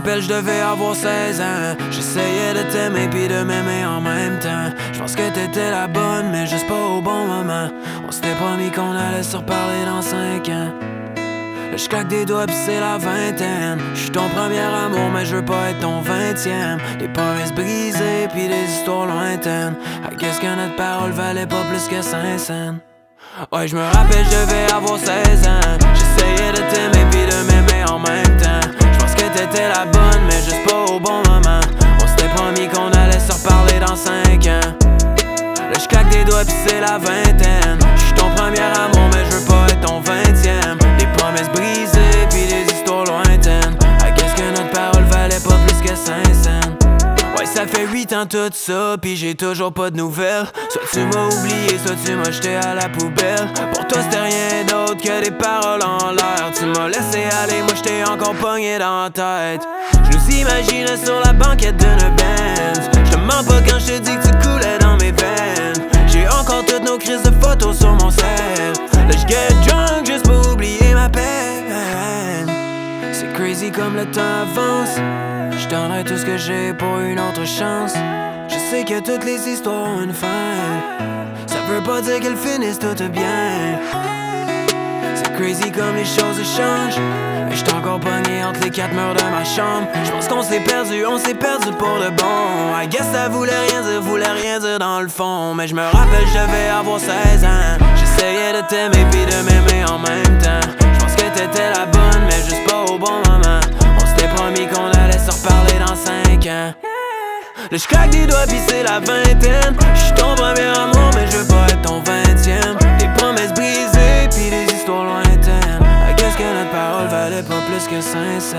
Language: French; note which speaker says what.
Speaker 1: rappelle, je devais avoir 16 ans. J'essayais de t'aimer puis de m'aimer en même temps. Je pense que t'étais la bonne, mais juste pas au bon moment. On s'était promis qu'on allait se reparler dans 5 ans. Là j'claque des doigts pis c'est la vingtaine. J'suis ton premier amour mais je veux pas être ton 20e. Des promesses brisées pis des histoires lointaines. Qu'est-ce que notre parole valait pas plus que 5 cents. Ouais je me rappelle je devais avoir 16 ans. J'essayais de t'aimer pis de m'aimer en même temps. J'pense que t'étais la bonne mais juste pas au bon moment. On s'était promis qu'on allait se reparler dans 5 ans. Là j'claque des doigts pis c'est la vingtaine. J'suis ton premier amour mais je veux pas être ton 20e. Des promesses brisées pis des histoires lointaines. Qu'est-ce que notre parole valait pas plus que 5 cents. Ouais ça fait 8 ans tout ça pis j'ai toujours pas de nouvelles. Soit tu m'as oublié, soit tu m'as jeté à la poubelle. Pour toi c'était rien d'autre que des paroles en l'air. Tu m'as laissé aller, moi j't'ai encore pogné dans la tête. Je nous imaginais sur la banquette d'une Benz. J'te mens pas quand j'te dis que tu coulais dans mes veines. J'ai encore toutes nos crises de photos sur mon cell. Là j'get drunk juste pour oublier ma peine. C'est crazy comme le temps avance. J'donnerais tout ce que j'ai pour une autre chance. Je sais que toutes les histoires ont une fin. Ça veut pas dire qu'elles finissent toutes bien. C'est crazy comme les choses changent. Et j'suis encore pogné entre les 4 murs de ma chambre. J'pense qu'on s'est perdu pour de bon. I guess ça voulait rien dire dans le fond. Mais j'me rappelle j'devais avoir 16 ans. J'essayais de t'aimer pis de m'aimer en même temps. J'pense que t'étais la bonne mais juste pas au bon moment. On s'était promis qu'on allait se reparler dans 5 ans. Là j'claque des doigts pis c'est la vingtaine. J'suis ton premier amour mais je veux pas être ton 20e. Des promesses brisées pis des histoires lointaines. Qu'est-ce que notre parole valait pas plus que 5 cents.